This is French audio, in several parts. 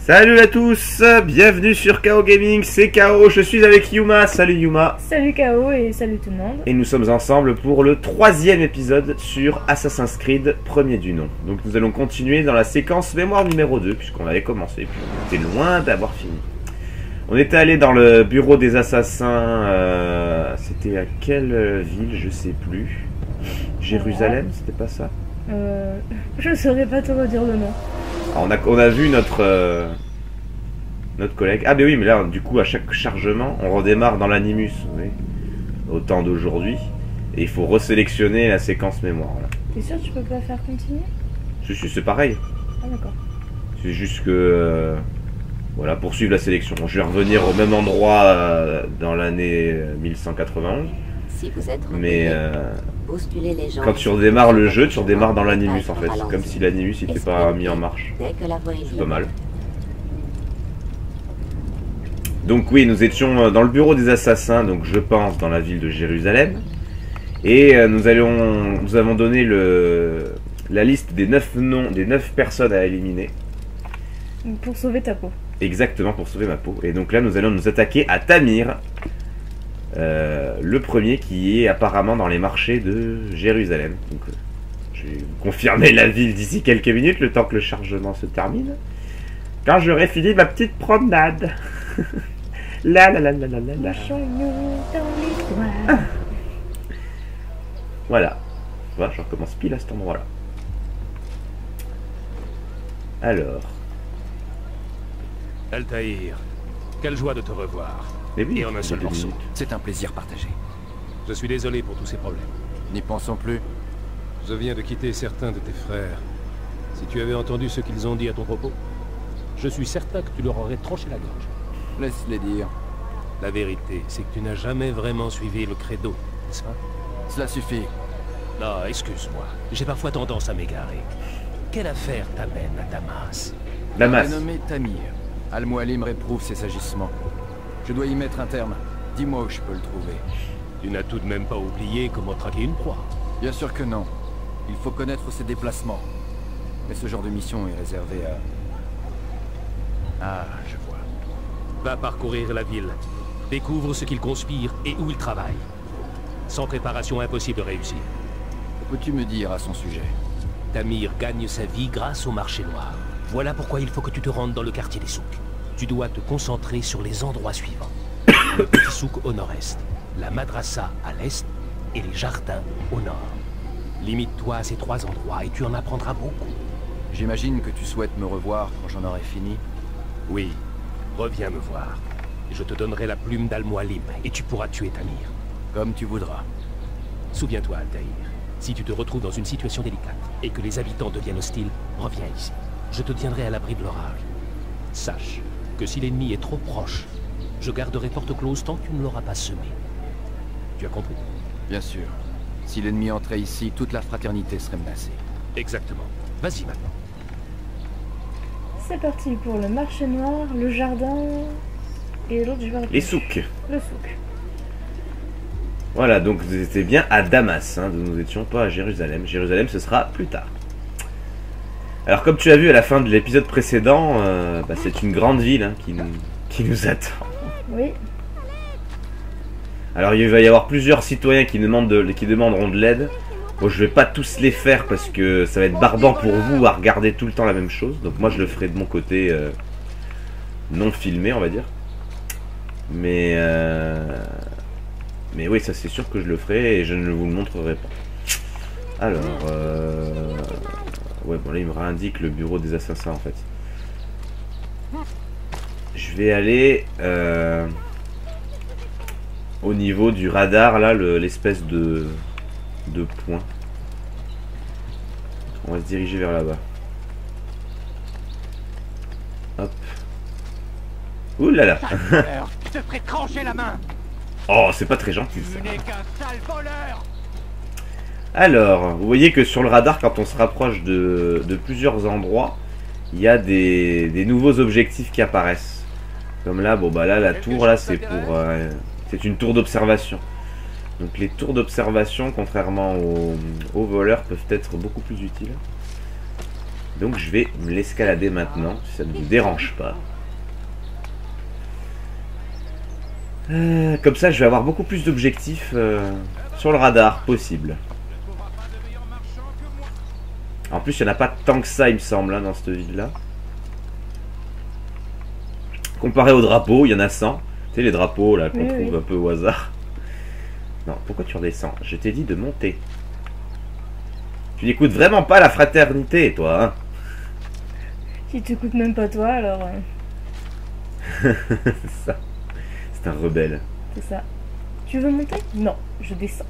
Salut à tous, bienvenue sur KO Gaming, c'est KO, je suis avec Yuma, salut Yuma. Salut KO et salut tout le monde. Et nous sommes ensemble pour le 3e épisode sur Assassin's Creed, premier du nom. Donc nous allons continuer dans la séquence mémoire numéro 2, puisqu'on avait commencé, puis on était loin d'avoir fini. On était allé dans le bureau des assassins, c'était à quelle ville, je sais plus. Jérusalem, c'était pas ça? Je saurais pas te redire le nom. Alors, on a vu notre collègue. Ah ben oui, mais là, du coup, à chaque chargement, on redémarre dans l'animus, vous voyez, au temps d'aujourd'hui. Et il faut resélectionner la séquence mémoire. Là. T'es sûr que tu peux pas faire continuer? C'est pareil. Ah d'accord. C'est juste que... voilà, poursuivre la sélection. Je vais revenir au même endroit dans l'année 1191. Si vous êtes mais les gens quand tu redémarres le jeu, tu redémarres dans l'animus en fait. C'est comme si l'animus n'était pas mis en marche. C'est pas mal. Donc oui, nous étions dans le bureau des assassins, donc je pense dans la ville de Jérusalem. Et nous avons donné la liste des 9 noms, des 9 personnes à éliminer. Pour sauver ta peau. Exactement, pour sauver ma peau. Et donc là, nous allons nous attaquer à Tamir. Le premier qui est apparemment dans les marchés de Jérusalem. Donc, je vais vous confirmer la ville d'ici quelques minutes, le temps que le chargement se termine. Quand j'aurai fini ma petite promenade. La la la la la la la. Voilà. Voilà, je recommence pile à cet endroit-là. Alors. Altaïr, quelle joie de te revoir. Oui, et en un seul morceau. C'est un plaisir partagé. Je suis désolé pour tous ces problèmes. N'y pensons plus. Je viens de quitter certains de tes frères. Si tu avais entendu ce qu'ils ont dit à ton propos, je suis certain que tu leur aurais tranché la gorge. Laisse-les dire. La vérité, c'est que tu n'as jamais vraiment suivi le credo, n'est-ce pas? Cela suffit. Non, excuse-moi. J'ai parfois tendance à m'égarer. Quelle affaire t'amène à Damas? Damas. Nommé Tamir. Al-Mualim réprouve ses agissements. Je dois y mettre un terme. Dis-moi où je peux le trouver. Tu n'as tout de même pas oublié comment traquer une proie? Bien sûr que non. Il faut connaître ses déplacements. Mais ce genre de mission est réservé à... Ah, je vois. Va parcourir la ville. Découvre ce qu'il conspire et où il travaille. Sans préparation, impossible de réussir. Que peux-tu me dire à son sujet? Tamir gagne sa vie grâce au marché noir. Voilà pourquoi il faut que tu te rendes dans le quartier des souks. Tu dois te concentrer sur les endroits suivants. Le petit souk au nord-est, la madrasa à l'est et les jardins au nord. Limite-toi à ces 3 endroits et tu en apprendras beaucoup. J'imagine que tu souhaites me revoir quand j'en aurai fini. Oui, reviens me voir. Je te donnerai la plume d'Al-Mualim et tu pourras tuer Tamir. Comme tu voudras. Souviens-toi, Altaïr, si tu te retrouves dans une situation délicate et que les habitants deviennent hostiles, reviens ici. Je te tiendrai à l'abri de l'orage. Sache que si l'ennemi est trop proche, je garderai porte close tant que tu ne l'auras pas semé. Tu as compris? Bien sûr. Si l'ennemi entrait ici, toute la fraternité serait menacée. Exactement. Vas-y maintenant. C'est parti pour le marché noir, le jardin et l'autre je vais les souks. Le souk. Voilà, donc vous étiez bien à Damas, hein, nous n'étions pas à Jérusalem. Jérusalem, ce sera plus tard. Alors comme tu as vu à la fin de l'épisode précédent, c'est une grande ville hein, qui nous attend. Oui. Alors il va y avoir plusieurs citoyens qui demanderont de l'aide. Bon, je vais pas tous les faire parce que ça va être barbant pour vous à regarder tout le temps la même chose. Donc moi je le ferai de mon côté non filmé on va dire. Mais oui ça c'est sûr que je le ferai et je ne vous le montrerai pas. Alors... ouais, bon là il me réindique le bureau des assassins en fait. Je vais aller au niveau du radar là, l'espèce de point. On va se diriger vers là-bas. Hop. Ouh là là. Je te ferai trancher la main. Oh, c'est pas très gentil ça. Tu n'es qu'un sale voleur. Alors, vous voyez que sur le radar, quand on se rapproche de plusieurs endroits, il y a des nouveaux objectifs qui apparaissent. Comme là, bon bah là, la tour, là, c'est pour... c'est une tour d'observation. Donc les tours d'observation, contrairement aux voleurs, peuvent être beaucoup plus utiles. Donc je vais me l'escalader maintenant, si ça ne vous dérange pas. Comme ça, je vais avoir beaucoup plus d'objectifs sur le radar possible. En plus, il n'y en a pas tant que ça, il me semble, hein, dans cette ville-là. Comparé aux drapeaux, il y en a 100. Tu sais, les drapeaux là qu'on trouve un peu au hasard. Non, pourquoi tu redescends? Je t'ai dit de monter. Tu n'écoutes vraiment pas la fraternité, toi, hein? Si tu écoutes même pas toi, alors... C'est ça. C'est un rebelle. C'est ça. Tu veux monter? Non, je descends.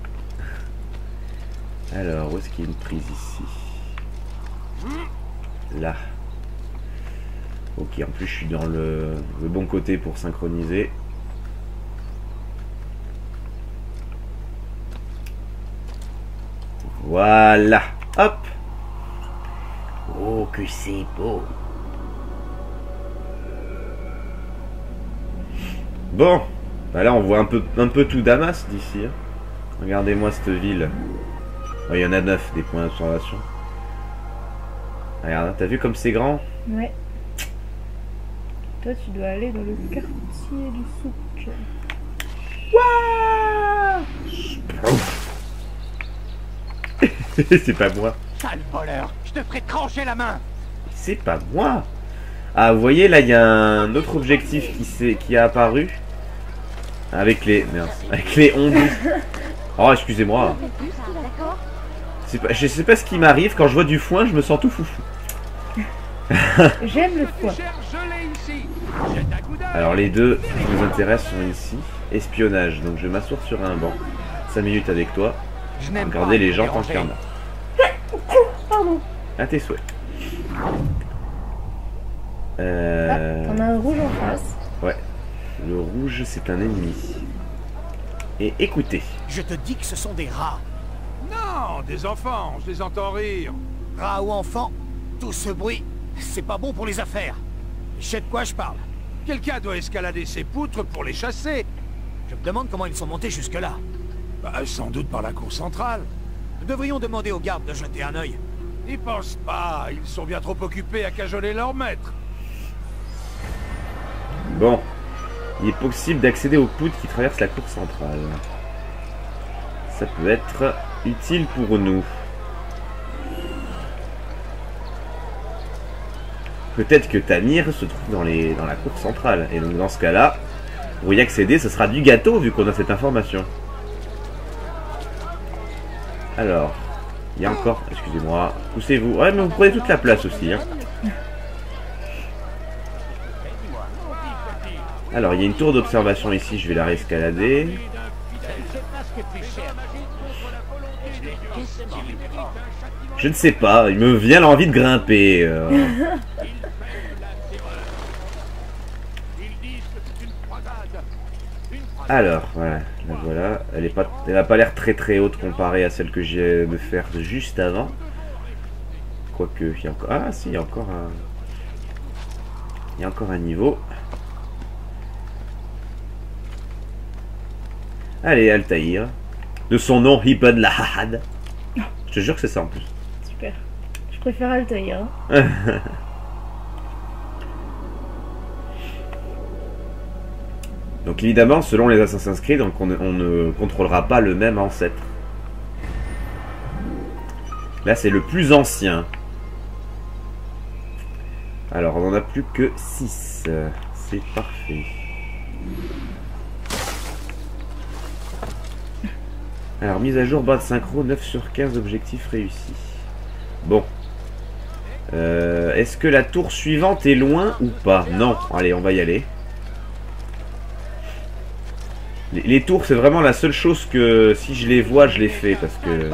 Alors, où est-ce qu'il y a une prise ici? Là. Ok, en plus je suis dans le bon côté pour synchroniser. Voilà. Hop. Oh, que c'est beau. Bon. Bah là, on voit un peu tout Damas d'ici. Hein. Regardez-moi cette ville. Oh, il y en a 9 des points d'observation. Regarde, t'as vu comme c'est grand? Ouais. Toi, tu dois aller dans le quartier du souk. C'est pas moi. Sale voleur, je te ferai trancher la main. C'est pas moi. Ah, vous voyez, là, il y a un autre objectif qui a apparu. Avec les... Merde. Avec les ondus. Oh, excusez-moi. Je sais pas ce qui m'arrive. Quand je vois du foin, je me sens tout foufou. J'aime le foin. Alors, les deux qui nous intéressent sont ici. Espionnage. Donc, je vais m'asseoir sur un banc. 5 minutes avec toi. Regardez les gens tant qu'il y en a. Pardon. À tes souhaits. T'en as un rouge en face. Ouais. Le rouge, c'est un ennemi. Et écoutez. Je te dis que ce sont des rats. Non, des enfants, je les entends rire. Rats ou enfants, tout ce bruit, c'est pas bon pour les affaires. Je sais de quoi je parle. Quelqu'un doit escalader ces poutres pour les chasser. Je me demande comment ils sont montés jusque-là. Bah, sans doute par la cour centrale. Nous devrions demander aux gardes de jeter un œil. N'y pense pas, ils sont bien trop occupés à cajoler leur maître. Bon. Il est possible d'accéder aux poutres qui traversent la cour centrale. Ça peut être utile pour nous. Peut-être que Tamir se trouve dans la cour centrale. Et donc dans ce cas-là, pour y accéder, ce sera du gâteau vu qu'on a cette information. Alors, il y a encore... Excusez-moi, poussez-vous. Ouais, mais vous prenez toute la place aussi. Hein. Alors, il y a une tour d'observation ici, je vais la réescalader. Je ne sais pas, il me vient l'envie de grimper. Alors, voilà, la voilà. Elle n'a pas l'air très haute comparée à celle que j'ai de faire juste avant. Quoique, il y a encore... Ah si, il y a encore un... Il y a encore un niveau. Allez, Altaïr. De son nom, Ibn Lahad. Je te jure que c'est ça en plus. Super. Je préfère Altaïr. Hein. Donc évidemment, selon les Assassin's Creed, donc on ne contrôlera pas le même ancêtre. Là, c'est le plus ancien. Alors, on n'en a plus que 6. C'est parfait. Alors, mise à jour, bas de synchro, 9 sur 15 objectifs réussis. Bon. Est-ce que la tour suivante est loin ou pas? Non. Allez, on va y aller. Les tours, c'est vraiment la seule chose que, si je les vois, je les fais. Parce que,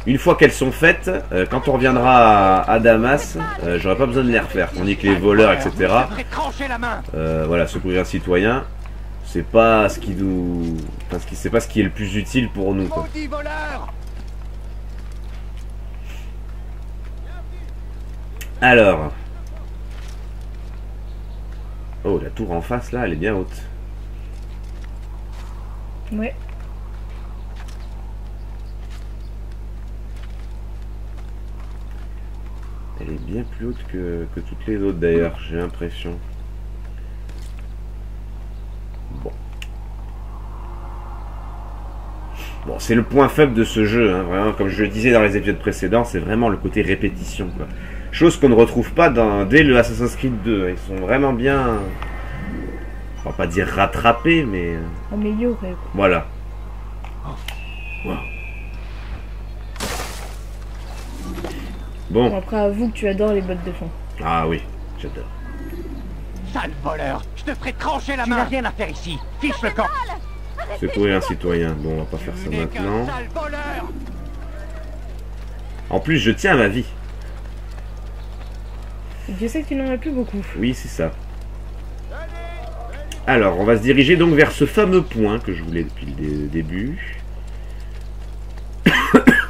une fois qu'elles sont faites, quand on reviendra à Damas, j'aurai pas besoin de les refaire. Tandis que les voleurs, etc. Voilà, secourir un citoyen. C'est pas ce qui nous... Parce que c'est pas ce qui est le plus utile pour nous, quoi. Alors. Oh, la tour en face, là, elle est bien haute. Ouais. Elle est bien plus haute que toutes les autres d'ailleurs, j'ai l'impression. Bon. Bon, c'est le point faible de ce jeu, hein, vraiment, comme je le disais dans les épisodes précédents, c'est vraiment le côté répétition, quoi. Chose qu'on ne retrouve pas dès le Assassin's Creed 2. Ils sont vraiment bien... On va pas dire rattrapés, mais... Améliorés. Voilà. Wow. Bon. Après, avoue que tu adores les bottes de fond. Ah oui, j'adore. Sale voleur, je te ferai trancher la main. Tu n'as rien à faire ici. Fiche le camp. Secourir un citoyen. Bon, on va pas faire ça maintenant. En plus, je tiens à ma vie. Dieu sait que tu n'en as plus beaucoup. Oui, c'est ça. Alors, on va se diriger donc vers ce fameux point que je voulais depuis le début.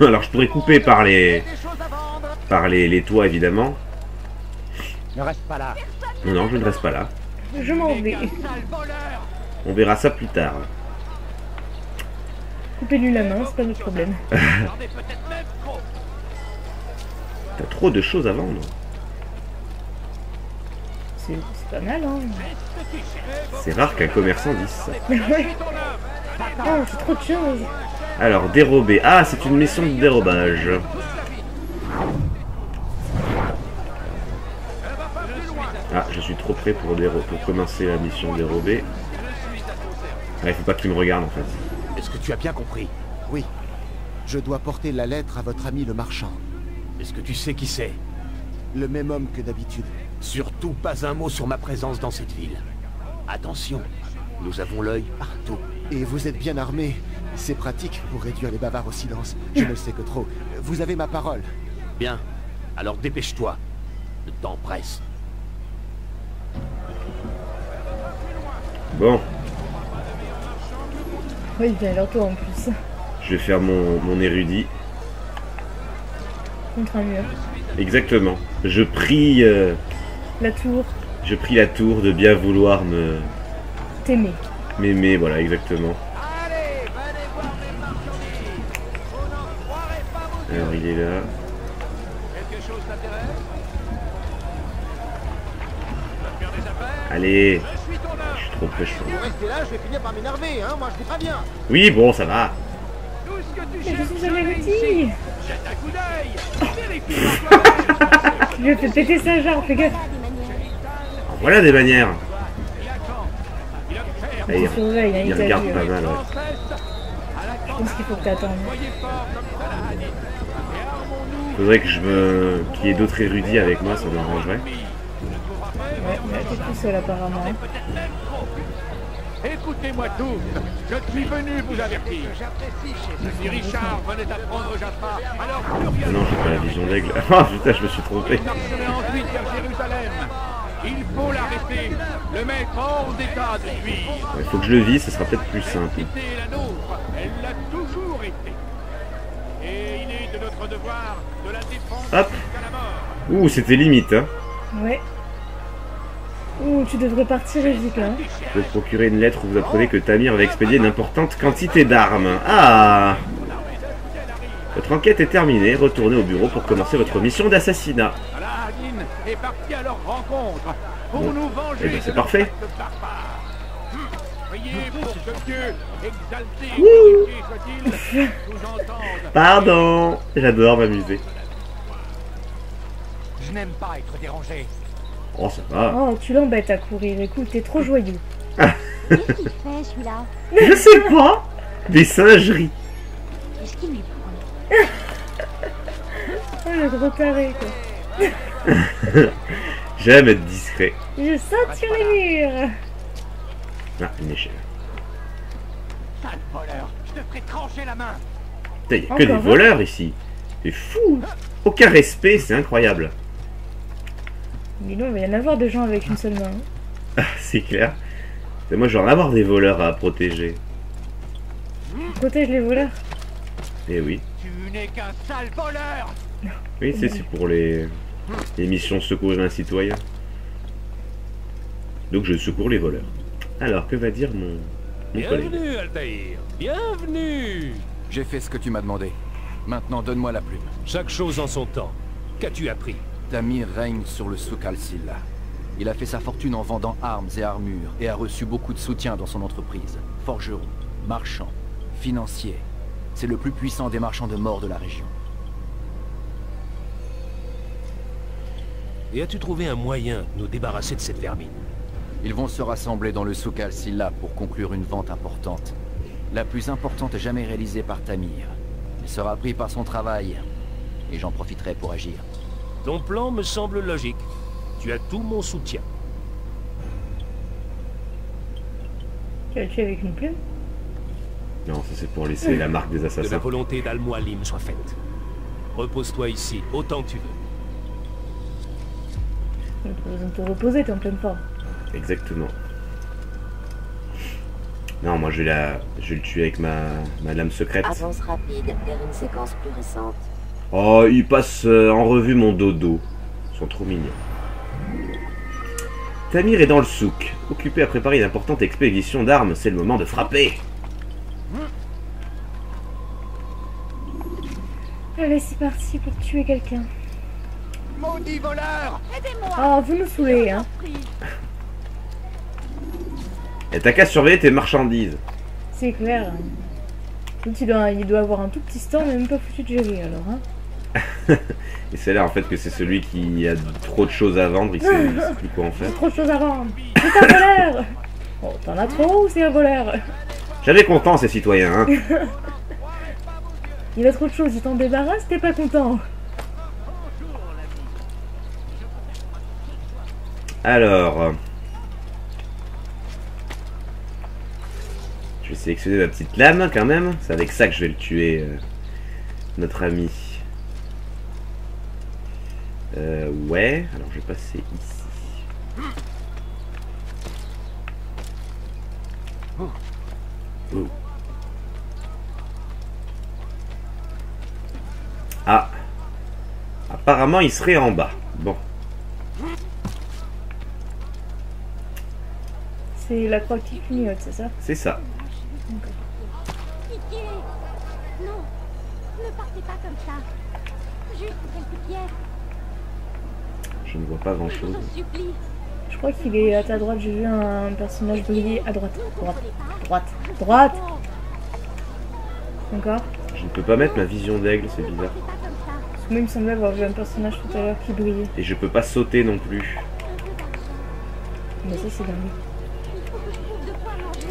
Alors, je pourrais couper par les toits, évidemment. Ne reste pas là. Non, non, je ne reste pas là. Je m'en vais. On verra ça plus tard. Coupez-lui la main, c'est pas notre problème. T'as trop de choses à vendre. C'est pas mal, hein. C'est rare qu'un commerçant dise ça. Ouais. Oh, c'est trop de choses. Alors, dérober. Ah, c'est une mission de dérobage. Ah, je suis trop près pour commencer la mission dérober. Ah, il faut pas qu'il me regarde en fait. Est-ce que tu as bien compris? Oui. Je dois porter la lettre à votre ami le marchand. Est-ce que tu sais qui c'est? Le même homme que d'habitude. Surtout pas un mot sur ma présence dans cette ville. Attention, nous avons l'œil partout. Et vous êtes bien armé. C'est pratique pour réduire les bavards au silence. Je ne le sais que trop. Vous avez ma parole. Bien, alors dépêche-toi. Le temps presse. Bon, Oui, il vient vers toi en plus. je vais faire mon érudit. Contre un mur. Exactement. Je prie La tour. la tour de bien vouloir T'aimer. m'aimer, voilà, exactement. Alors, il est là. Allez, je suis trop près, je crois. Restez là, je vais finir par m'énerver, hein. Moi, je dis pas bien. Oui, bon, ça va. Mais je suis un érudit. Tu lui as fait péter sa jarre, fais gaffe. Alors, voilà des manières. Ah, Il surveille, hein, il il t'a regarde vu. pas mal, ouais. Je pense qu'il faut que t'attendes. Faudrait que qu'il y ait d'autres érudits avec moi, ça m'arrangerait. Ouais, mais t'es tout seul apparemment. Écoutez-moi tous, je suis venu vous avertir. Si Richard venait à prendre Jaffa, alors plus Ah rien non, j'ai pas la vision d'aigle. Ah putain, je me suis trompé. marcherait ensuite vers Jérusalem. Il faut l'arrêter, le mettre hors d'état de nuire. Il faut que je le vise, ce sera peut-être plus simple. C'était la nôtre, elle l'a toujours été. Et il est de notre devoir de la défendre Hop. jusqu'à la mort. Ouh, c'était limite, hein. Ouais. Ouh, tu devrais partir vite là. Je vais procurer une lettre où vous apprenez que Tamir va expédier une importante quantité d'armes. Ah! Votre enquête est terminée. Retournez au bureau pour commencer votre mission d'assassinat. Saladin est parti à leur rencontre pour Bon. nous venger. Eh ben, c'est de parfait. nos actes barbares. Priez pour que Dieu, exalté et Wouh. glorifié soit-il, nous entende. Pardon! J'adore m'amuser. Je n'aime pas être dérangé. Oh, ça va. Oh, tu l'embêtes à courir. Écoute, t'es trop joyeux. Qu'est-ce qu'il fait celui-là? Je sais pas! Des singeries. Qu'est-ce qu'il lui prend? Oh, le gros taré quoi. J'aime être discret. Je saute sur les murs. Ah, une échelle. Sale voleur, je te ferai trancher la main. Putain, y a que des Encore un. voleurs ici. C'est fou! Aucun respect, c'est incroyable. Mais non, il va y en avoir des gens avec une seule main. Ah, c'est clair. Et moi, je vais en avoir des voleurs à protéger. Protège les voleurs. Hmm. Eh oui. Tu n'es qu'un sale voleur. Oui, c'est pour les missions secourir un citoyen. Donc je secours les voleurs. Alors, que va dire mon collègue? Bienvenue, Altaïr. Bienvenue. J'ai fait ce que tu m'as demandé. Maintenant, donne-moi la plume. Chaque chose en son temps. Qu'as-tu appris? Tamir règne sur le souk al-Silla. Il a fait sa fortune en vendant armes et armures et a reçu beaucoup de soutien dans son entreprise. Forgeron, marchand, financier. C'est le plus puissant des marchands de mort de la région. Et as-tu trouvé un moyen de nous débarrasser de cette vermine? Ils vont se rassembler dans le souk al-Silla pour conclure une vente importante. La plus importante jamais réalisée par Tamir. Il sera pris par son travail. Et j'en profiterai pour agir. Ton plan me semble logique. Tu as tout mon soutien. Tu vas le tuer avec une plume? Non, ça c'est pour laisser la marque des Que la assassins. volonté d'Al-Mualim soit faite. Repose-toi ici, autant que tu veux. Tu n'as pas besoin de te reposer, t'es en pleine forme. Exactement. Non, moi je vais le tuer avec ma lame secrète. Avance rapide vers une séquence plus récente. Oh, il passe en revue mon dodo. Ils sont trop mignons. Tamir est dans le souk. Occupé à préparer une importante expédition d'armes, c'est le moment de frapper. Allez, c'est parti pour tuer quelqu'un. Maudit voleur! Oh, vous nous saoulez, hein. Et t'as qu'à surveiller tes marchandises. C'est clair. Il doit avoir un tout petit stand, même pas foutu de gérer, alors, hein. Et c'est là en fait que c'est celui qui a trop de choses à vendre, il sait plus quoi en faire. Trop de choses à vendre. C'est un voleur. Oh, t'en as trop ou c'est un voleur? Jamais content ces citoyens, hein. Il a trop de choses, il t'en débarrasse, t'es pas content. Alors... je vais sélectionner ma petite lame quand même. C'est avec ça que je vais le tuer, notre ami. Ouais, alors je vais passer ici. Oh. Ah. Apparemment il serait en bas. Bon. C'est la croix qui clignote, c'est ça? C'est ça. Pitié! Non! Ne partez pas comme ça! Juste quelques pierres! Je ne vois pas grand Je chose. vous en supplie! Je crois qu'il est à ta droite, j'ai vu un personnage briller à droite. Droite. Encore? Je ne peux pas mettre ma vision d'aigle, c'est bizarre. Parce que moi il me semblait avoir vu un personnage tout à l'heure qui brillait. Et je peux pas sauter non plus. Mais ça c'est dingue. Il faut que je trouve de quoi manger!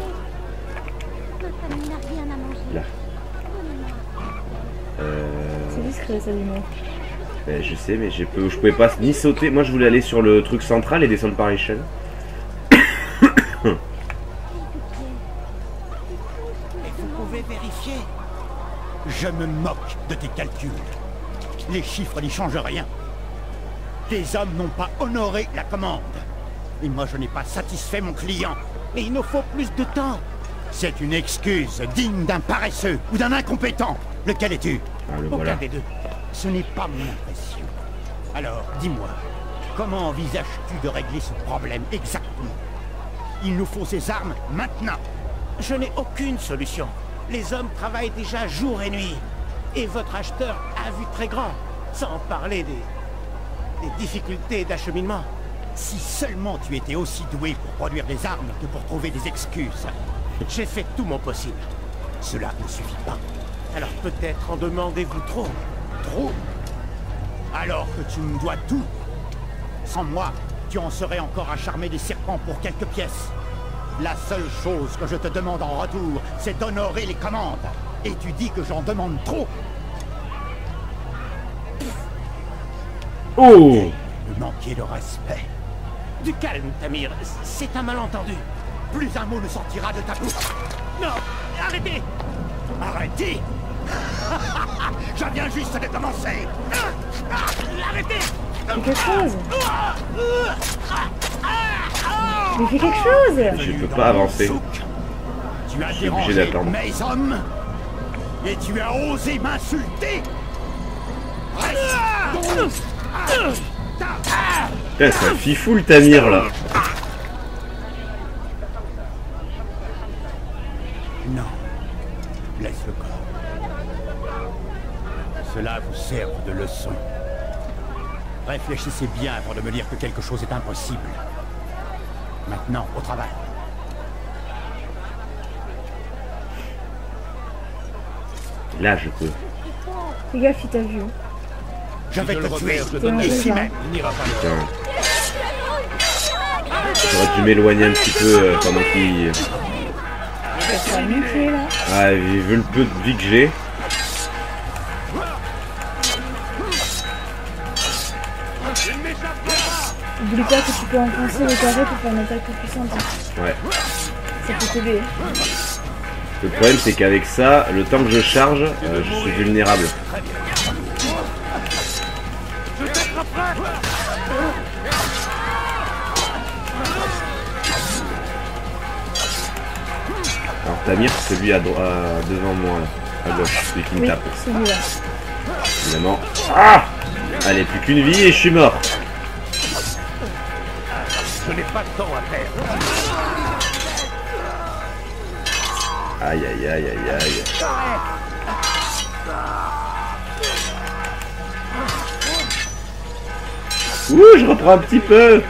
Notre ami n'a rien à manger! Là. Donnez-moi. C'est discret ça du moins. Je sais, mais je pouvais pas ni sauter. Moi, je voulais aller sur le truc central et descendre par l'échelle. Et vous pouvez vérifier? Je me moque de tes calculs. Les chiffres n'y changent rien. Tes hommes n'ont pas honoré la commande. Et moi, je n'ai pas satisfait mon client. Et il nous faut plus de temps. C'est une excuse digne d'un paresseux ou d'un incompétent. Lequel es-tu? Ah, le Aucun voilà. des deux. Ce n'est pas mon impression. Alors, dis-moi, comment envisages-tu de régler ce problème exactement? Il nous faut ces armes maintenant. Je n'ai aucune solution. Les hommes travaillent déjà jour et nuit. Et votre acheteur a vu très grand, sans parler des difficultés d'acheminement. Si seulement tu étais aussi doué pour produire des armes que pour trouver des excuses. J'ai fait tout mon possible. Cela ne suffit pas. Alors peut-être en demandez-vous trop. Trop? Alors que tu me dois tout. Sans moi, tu en serais encore à charmer des serpents pour quelques pièces. La seule chose que je te demande en retour, c'est d'honorer les commandes. Et tu dis que j'en demande trop. Oh! Me manquer de respect. Du calme, Tamir. C'est un malentendu. Plus un mot ne sortira de ta bouche. Non! Arrêtez! Arrêtez! Je viens juste de commencer. Arrêtez! Fais quelque chose! Mais fais quelque chose! Je peux pas avancer. Tu as Je suis obligé dérangé d'attendre. mes hommes et tu as osé m'insulter. Putain, c'est un fifou le Tamir là. Non. Laisse le corps. Cela vous serve de leçon. Réfléchissez bien avant de me dire que quelque chose est impossible. Maintenant, au travail. Là, je peux. Fais gaffe, il t'a vu. Je vais te tuer. Je donne Ici un même. Il n'ira pas. Putain. J'aurais dû m'éloigner un petit peu pendant qu'il... Ça va niquer là. Ah, vu le peu de vie que j'ai. Oublie pas que tu peux enfoncer le carré pour faire une attaque plus puissante. Ouais. Ça peut t'aider. Le problème, c'est qu'avec ça, le temps que je charge, je suis vulnérable. Alors Tamir, c'est celui devant moi, là, à gauche, celui qui me Oui, tape. celui-là. Évidemment. Ah! Allez, plus qu'une vie et je suis mort. Je n'ai pas de temps à perdre. Aïe aïe aïe aïe aïe. Ouh, je reprends un petit peu.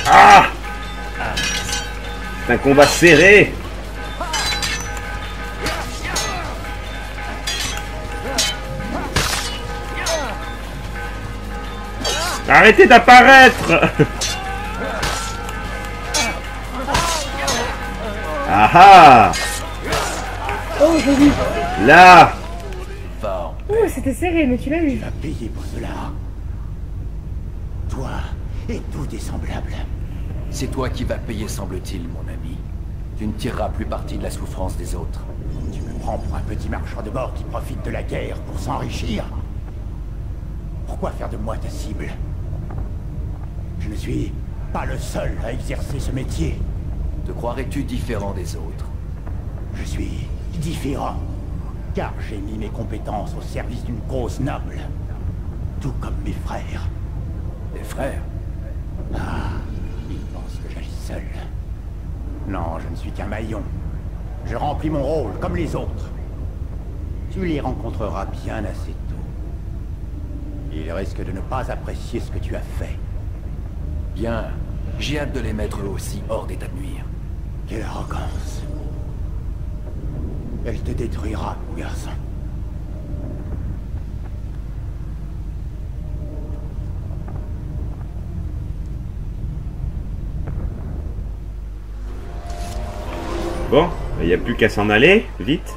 Ah! C'est un combat serré. Arrêtez d'apparaître. Ah ah! Oh, joli. Là! Fort. Oh, c'était serré, mais tu l'as eu. Tu vas payer pour cela. Toi et tous tes semblables. C'est toi qui vas payer, semble-t-il, mon ami. Tu ne tireras plus parti de la souffrance des autres. Tu me prends pour un petit marchand de mort qui profite de la guerre pour s'enrichir. Pourquoi faire de moi ta cible? Je ne suis pas le seul à exercer ce métier. Te croirais-tu différent des autres? Je suis différent, car j'ai mis mes compétences au service d'une cause noble. Tout comme mes frères. Tes frères? Ah, ils pensent que j'agis seul. Non, je ne suis qu'un maillon. Je remplis mon rôle comme les autres. Tu les rencontreras bien assez tôt. Ils risquent de ne pas apprécier ce que tu as fait. Bien. J'ai hâte de les mettre eux aussi hors d'état de nuire. Quelle arrogance. Elle te détruira, mon garçon. Bon, il n'y a plus qu'à s'en aller, vite.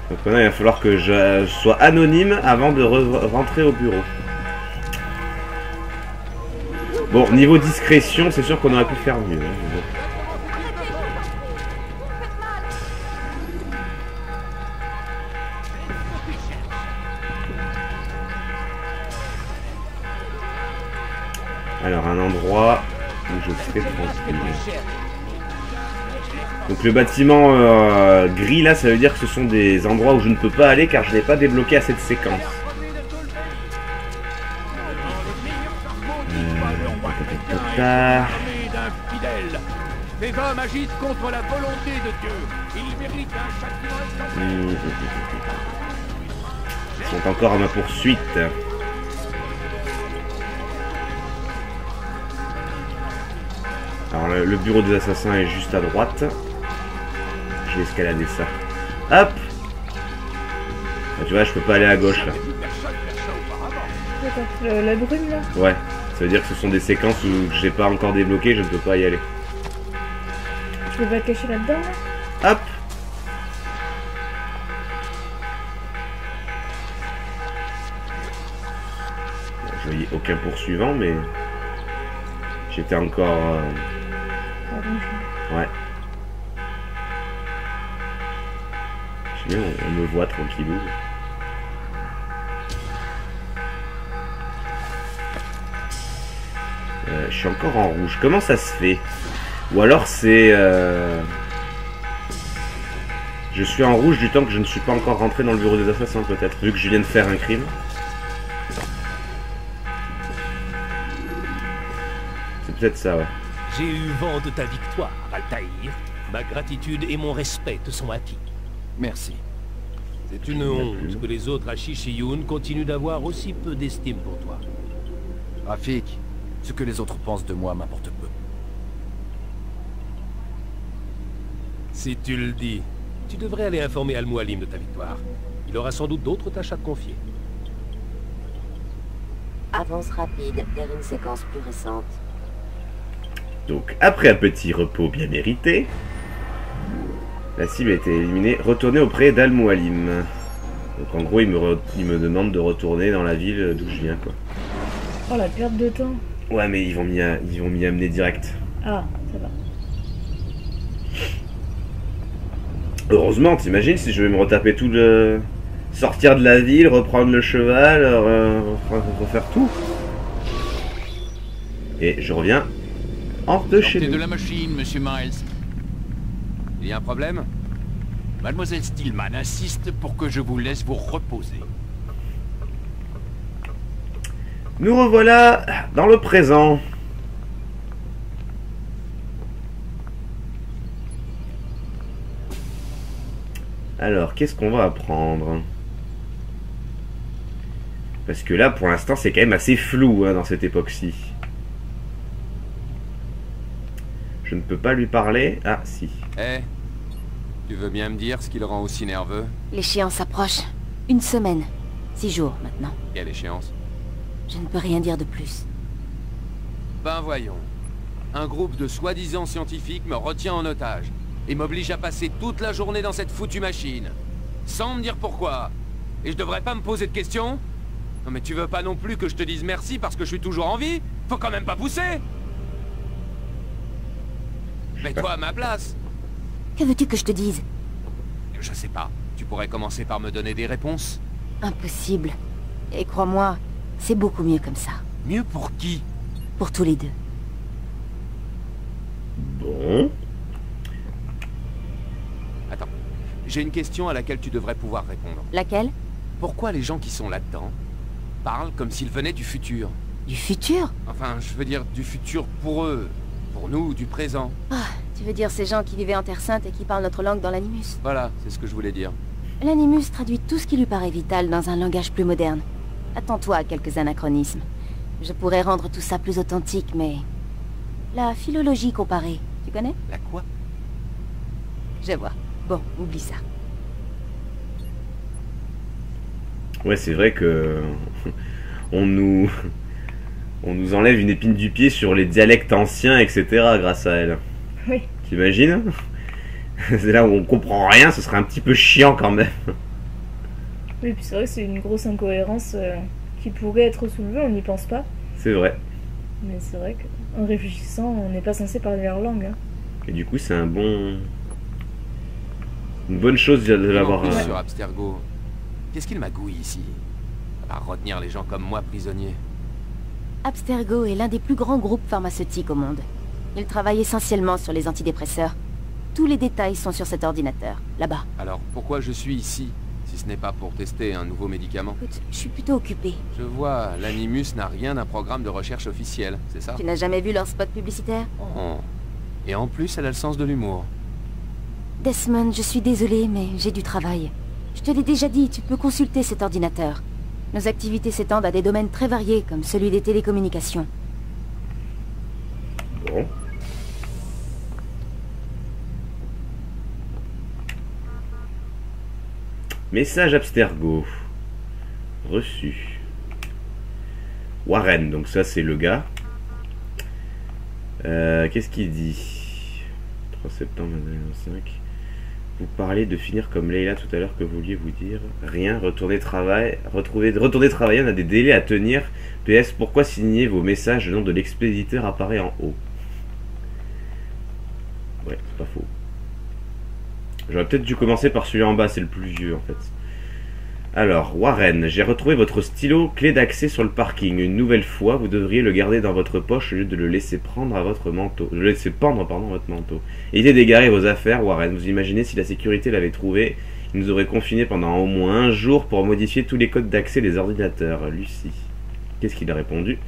Donc maintenant, il va falloir que je sois anonyme avant de rentrer au bureau. Bon, niveau discrétion, c'est sûr qu'on aurait pu faire mieux. Hein, mais bon. Alors, un endroit où je serai tranquille. Donc le bâtiment gris là, ça veut dire que ce sont des endroits où je ne peux pas aller car je n'ai pas débloqué à cette séquence. Les hommes agissent contre la volonté de Dieu. Ils méritent un châtiment. Ils sont encore à ma poursuite. Alors le bureau des assassins est juste à droite. Je vais escalader ça. Hop! Ah, tu vois, je peux pas aller à gauche là. Attends, la brume là. Ouais, ça veut dire que ce sont des séquences où j'ai pas encore débloqué, je ne peux pas y aller. Tu peux pas te cacher là-dedans là? Hop! Bon, je voyais aucun poursuivant, mais j'étais encore. Ouais. Je sais bien, on me voit tranquillou. Je suis encore en rouge. Comment ça se fait? Ou alors c'est... Je suis en rouge du temps que je ne suis pas encore rentré dans le bureau des assassins peut-être, vu que je viens de faire un crime. C'est peut-être ça, ouais. J'ai eu vent de ta victoire, Altaïr. Ma gratitude et mon respect te sont acquis. Merci. C'est une honte que les autres à Shishiyun continuent d'avoir aussi peu d'estime pour toi. Rafik, ce que les autres pensent de moi m'importe peu. Si tu le dis, tu devrais aller informer Al-Mualim de ta victoire. Il aura sans doute d'autres tâches à te confier. Avance rapide vers une séquence plus récente. Donc, après un petit repos bien mérité, la cible a été éliminée. Retournez auprès d'Al-Mualim. Donc, en gros, il me demande de retourner dans la ville d'où je viens, quoi. Oh, la perte de temps. Ouais, mais ils vont m'y amener direct. Ah, ça va. Heureusement, t'imagines si je vais me retaper tout le... Sortir de la ville, reprendre le cheval, refaire tout. Et je reviens hors de chez Sortez nous. de la machine, monsieur Miles. Il y a un problème? Mademoiselle Stillman insiste pour que je vous laisse vous reposer. Nous revoilà dans le présent. Alors, qu'est-ce qu'on va apprendre? Parce que là, pour l'instant, c'est quand même assez flou hein, dans cette époque-ci. Je ne peux pas lui parler. Ah, si. Eh, tu veux bien me dire ce qui le rend aussi nerveux? L'échéance approche. 1 semaine. 6 jours maintenant. Quelle échéance? Je ne peux rien dire de plus. Ben voyons. Un groupe de soi-disant scientifiques me retient en otage et m'oblige à passer toute la journée dans cette foutue machine. Sans me dire pourquoi. Et je devrais pas me poser de questions? Non mais tu veux pas non plus que je te dise merci parce que je suis toujours en vie? Faut quand même pas pousser! Mets-toi à ma place! Que veux-tu que je te dise? Je sais pas. Tu pourrais commencer par me donner des réponses? Impossible. Et crois-moi, c'est beaucoup mieux comme ça. Mieux pour qui? Pour tous les deux. Bon. Attends. J'ai une question à laquelle tu devrais pouvoir répondre. Laquelle? Pourquoi les gens qui sont là-dedans parlent comme s'ils venaient du futur? Du futur? Enfin, je veux dire du futur pour eux. Pour nous, du présent. Ah, tu veux dire ces gens qui vivaient en Terre Sainte et qui parlent notre langue dans l'animus? Voilà, c'est ce que je voulais dire. L'animus traduit tout ce qui lui paraît vital dans un langage plus moderne. Attends-toi à quelques anachronismes. Je pourrais rendre tout ça plus authentique, mais... La philologie comparée, tu connais? La quoi? Je vois. Bon, oublie ça. Ouais, c'est vrai que... on nous enlève une épine du pied sur les dialectes anciens, etc. grâce à elle. Oui. T'imagines? C'est là où on comprend rien, ce serait un petit peu chiant quand même. Oui, puis c'est vrai que c'est une grosse incohérence qui pourrait être soulevée, on n'y pense pas. C'est vrai. Mais c'est vrai qu'en réfléchissant, on n'est pas censé parler leur langue. Hein. Et du coup, c'est un bon... Une bonne chose de l'avoir... En plus, sur Abstergo, qu'est-ce qu'il magouille ici? À part retenir les gens comme moi prisonniers. Abstergo est l'un des plus grands groupes pharmaceutiques au monde. Il travaille essentiellement sur les antidépresseurs. Tous les détails sont sur cet ordinateur, là-bas. Alors, pourquoi je suis ici, si ce n'est pas pour tester un nouveau médicament? Écoute, je suis plutôt occupée. Je vois, l'Animus n'a rien d'un programme de recherche officiel, c'est ça? Tu n'as jamais vu leur spot publicitaire? Oh. Et en plus, elle a le sens de l'humour. Desmond, je suis désolée, mais j'ai du travail. Je te l'ai déjà dit, tu peux consulter cet ordinateur. Nos activités s'étendent à des domaines très variés, comme celui des télécommunications. Bon. Message Abstergo. Reçu. Warren, donc ça c'est le gars. Qu'est-ce qu'il dit? 3 septembre 2025. Vous parlez de finir comme Leila tout à l'heure, que vouliez vous dire? Rien, retournez travailler, on a des délais à tenir. PS, pourquoi signer vos messages? Le nom de l'expéditeur apparaît en haut. Ouais, c'est pas faux. J'aurais peut-être dû commencer par celui en bas, c'est le plus vieux en fait. Alors, Warren, j'ai retrouvé votre stylo clé d'accès sur le parking. Une nouvelle fois, vous devriez le garder dans votre poche au lieu de le laisser prendre à votre manteau. Le laisser pendre, pardon, à votre manteau. Évitez d'égarer vos affaires, Warren. Vous imaginez si la sécurité l'avait trouvé, il nous aurait confinés pendant au moins 1 jour pour modifier tous les codes d'accès des ordinateurs. Lucie. Qu'est-ce qu'il a répondu?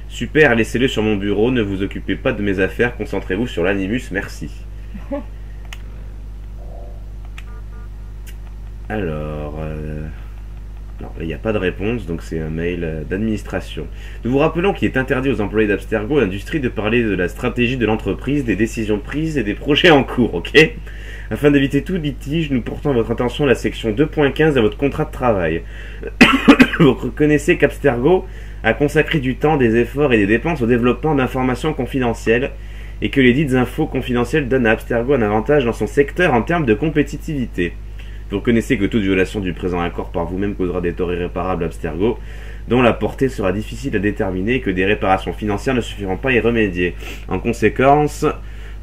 Super, laissez-le sur mon bureau, ne vous occupez pas de mes affaires, concentrez-vous sur l'Animus, merci. Alors... Non, là, il n'y a pas de réponse, donc c'est un mail d'administration. Nous vous rappelons qu'il est interdit aux employés d'Abstergo Industries de parler de la stratégie de l'entreprise, des décisions prises et des projets en cours, ok? Afin d'éviter tout litige, nous portons à votre attention la section 2.15 de votre contrat de travail. Vous reconnaissez qu'Abstergo a consacré du temps, des efforts et des dépenses au développement d'informations confidentielles et que les dites infos confidentielles donnent à Abstergo un avantage dans son secteur en termes de compétitivité. Vous reconnaissez que toute violation du présent accord par vous-même causera des torts irréparables à Abstergo, dont la portée sera difficile à déterminer et que des réparations financières ne suffiront pas à y remédier. En conséquence,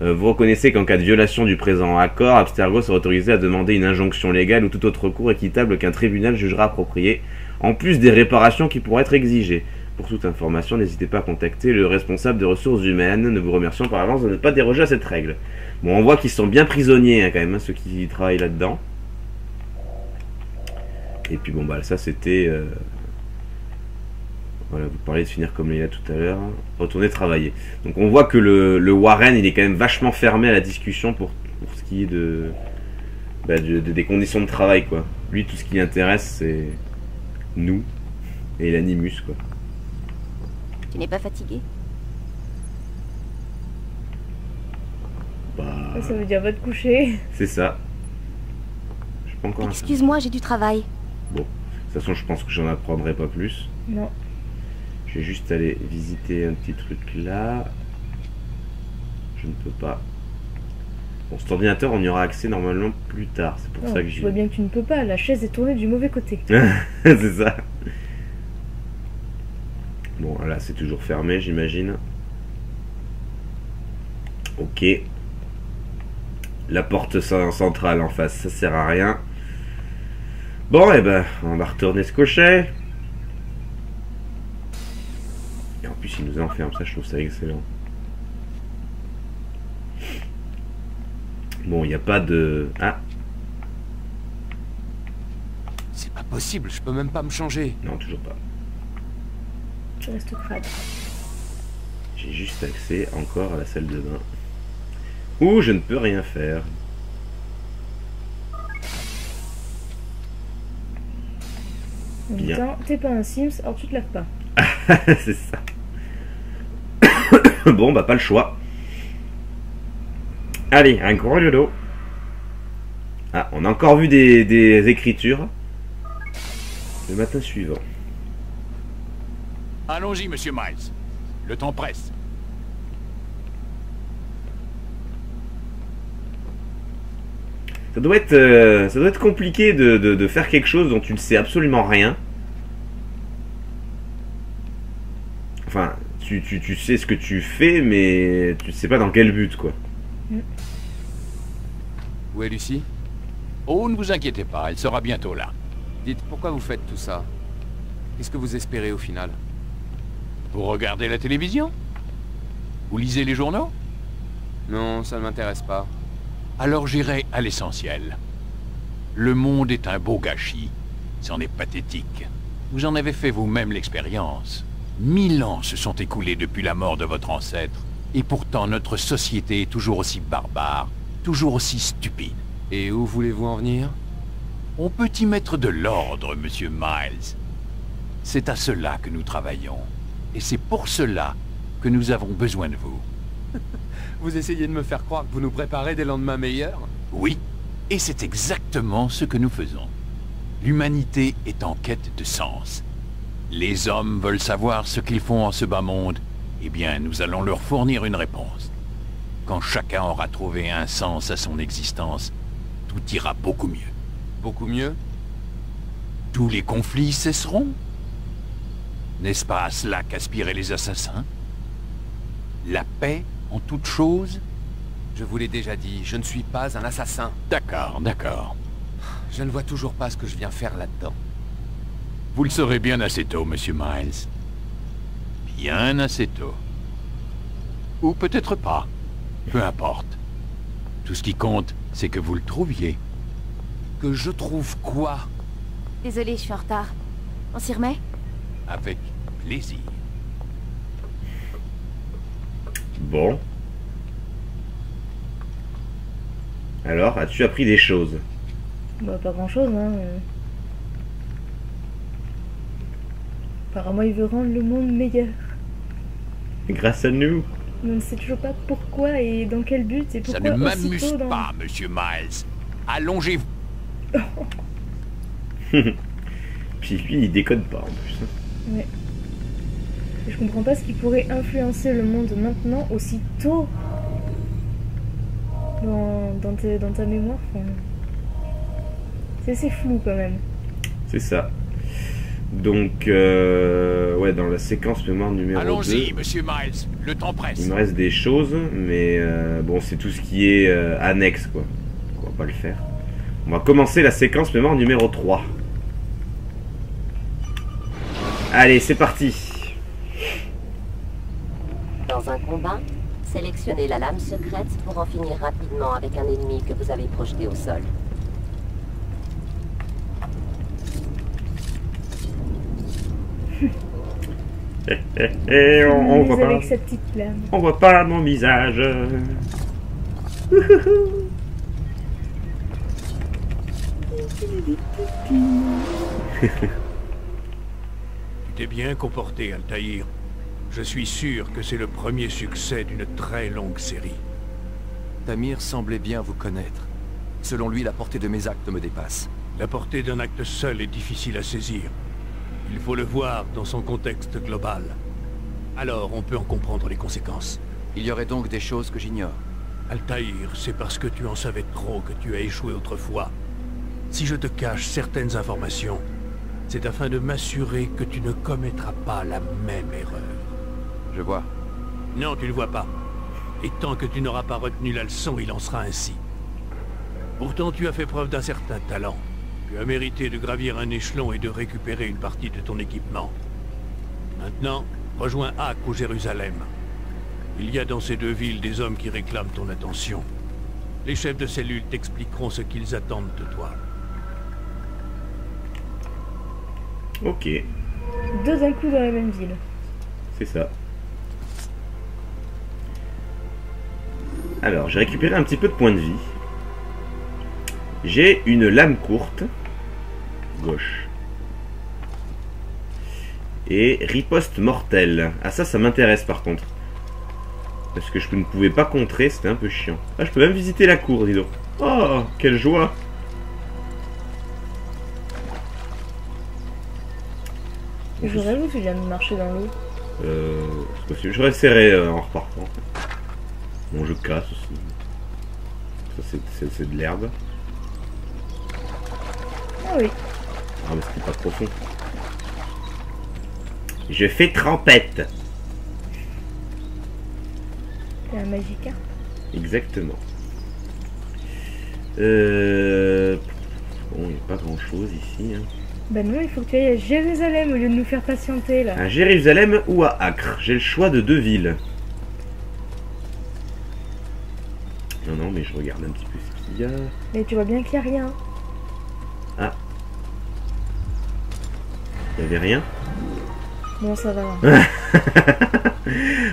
vous reconnaissez qu'en cas de violation du présent accord, Abstergo sera autorisé à demander une injonction légale ou tout autre recours équitable qu'un tribunal jugera approprié, en plus des réparations qui pourraient être exigées. Pour toute information, n'hésitez pas à contacter le responsable des ressources humaines. Nous vous remercions par avance de ne pas déroger à cette règle. Bon, on voit qu'ils sont bien prisonniers, hein, quand même, hein, ceux qui travaillent là-dedans. Et puis bon, bah ça c'était... Voilà, vous parliez de finir comme Léa tout à l'heure. Retourner travailler. Donc on voit que le Warren, il est quand même vachement fermé à la discussion pour ce qui est des conditions de travail, quoi. Lui, tout ce qui l'intéresse, c'est nous et l'animus, quoi. Tu n'es pas fatigué? Bah... Ça veut dire va te coucher. C'est ça. Je pas encore. Excuse-moi, j'ai du travail. Bon, de toute façon, je pense que j'en apprendrai pas plus. Non. Je vais juste aller visiter un petit truc là. Je ne peux pas. Bon, cet ordinateur, on y aura accès normalement plus tard. C'est pour ça que j'y... Je vois bien que tu ne peux pas. La chaise est tournée du mauvais côté. C'est ça. Bon, là, c'est toujours fermé, j'imagine. Ok. La porte centrale en face, ça sert à rien. Bon, et ben, on va retourner se coucher. Et en plus, il nous enferme, ça, je trouve ça excellent. Bon, il n'y a pas de... Ah. C'est pas possible, je peux même pas me changer. Non, toujours pas. Je reste crade. J'ai juste accès encore à la salle de bain. Où je ne peux rien faire. En même temps, t'es pas un Sims, alors tu te laves pas. C'est ça. Bon, bah pas le choix. Allez, un gros dodo. Ah, on a encore vu des écritures. Le matin suivant. Allons-y, monsieur Miles. Le temps presse. Ça doit être compliqué de faire quelque chose dont tu ne sais absolument rien. Enfin, tu sais ce que tu fais, mais tu sais pas dans quel but, quoi. Où est Lucie? Oh, ne vous inquiétez pas, elle sera bientôt là. Dites, pourquoi vous faites tout ça? Qu'est-ce que vous espérez au final? Vous regardez la télévision? Vous lisez les journaux? Non, ça ne m'intéresse pas. Alors j'irai à l'essentiel. Le monde est un beau gâchis. C'en est pathétique. Vous en avez fait vous-même l'expérience. 1000 ans se sont écoulés depuis la mort de votre ancêtre. Et pourtant notre société est toujours aussi barbare, toujours aussi stupide. Et où voulez-vous en venir? On peut y mettre de l'ordre, monsieur Miles. C'est à cela que nous travaillons. Et c'est pour cela que nous avons besoin de vous. Vous essayez de me faire croire que vous nous préparez des lendemains meilleurs? Oui, et c'est exactement ce que nous faisons. L'humanité est en quête de sens. Les hommes veulent savoir ce qu'ils font en ce bas monde. Eh bien, nous allons leur fournir une réponse. Quand chacun aura trouvé un sens à son existence, tout ira beaucoup mieux. Beaucoup mieux? Tous les conflits cesseront. N'est-ce pas à cela qu'aspiraient les assassins? La paix en toute chose? Je vous l'ai déjà dit, je ne suis pas un assassin. D'accord, d'accord. Je ne vois toujours pas ce que je viens faire là-dedans. Vous le saurez bien assez tôt, monsieur Miles. Bien assez tôt. Ou peut-être pas. Peu importe. Tout ce qui compte, c'est que vous le trouviez. Que je trouve quoi? Désolée, je suis en retard. On s'y remet? Avec plaisir. Bon. Alors, as-tu appris des choses? Bah, pas grand chose, hein. Apparemment, il veut rendre le monde meilleur. Grâce à nous. Mais on ne sait toujours pas pourquoi et dans quel but et pourquoi. Ça ne m'amuse aussitôt dans... pas, monsieur Miles. Allongez-vous. Puis lui, il décode pas en plus. Ouais. Je comprends pas ce qui pourrait influencer le monde maintenant aussitôt dans ta mémoire. Enfin, c'est assez flou quand même. C'est ça. Donc, ouais, dans la séquence mémoire numéro 2... Allons-y, monsieur Miles. Le temps presse. Il me reste des choses, mais bon, c'est tout ce qui est annexe, quoi. On va pas le faire. On va commencer la séquence mémoire numéro 3. Allez, c'est parti. Dans un combat, sélectionnez la lame secrète pour en finir rapidement avec un ennemi que vous avez projeté au sol. On voit pas. Avec sa petite lame. On voit pas mon visage. Tu t'es bien comporté, Altaïr. Je suis sûr que c'est le premier succès d'une très longue série. Tamir semblait bien vous connaître. Selon lui, la portée de mes actes me dépasse. La portée d'un acte seul est difficile à saisir. Il faut le voir dans son contexte global. Alors on peut en comprendre les conséquences. Il y aurait donc des choses que j'ignore. Altaïr, c'est parce que tu en savais trop que tu as échoué autrefois. Si je te cache certaines informations, c'est afin de m'assurer que tu ne commettras pas la même erreur. Je vois. Non, tu ne vois pas. Et tant que tu n'auras pas retenu la leçon, il en sera ainsi. Pourtant, tu as fait preuve d'un certain talent. Tu as mérité de gravir un échelon et de récupérer une partie de ton équipement. Maintenant, rejoins Acre ou Jérusalem. Il y a dans ces deux villes des hommes qui réclament ton attention. Les chefs de cellule t'expliqueront ce qu'ils attendent de toi. Ok. Deux d'un coup dans la même ville. C'est ça. Alors, j'ai récupéré un petit peu de points de vie. J'ai une lame courte. Gauche. Et riposte mortelle. Ah ça m'intéresse par contre. Parce que je ne pouvais pas contrer, c'était un peu chiant. Ah, je peux même visiter la cour, dis donc. Oh, quelle joie! Je rêve ou tu viens de marcher dans l'eau? C'est possible. Je réessayerai en repartant. Bon, je casse aussi. Ça, c'est de l'herbe. Ah oui. Ah, mais c'était pas profond. Je fais trempette. C'est un Magica. Exactement. Bon, il n'y a pas grand chose ici. Hein. Bah non, il faut que tu ailles à Jérusalem au lieu de nous faire patienter là. À Jérusalem ou à Acre? J'ai le choix de deux villes. Non, mais je regarde un petit peu ce qu'il y a. Mais tu vois bien qu'il n'y a rien. Ah. Il n'y avait rien? Bon, ça va.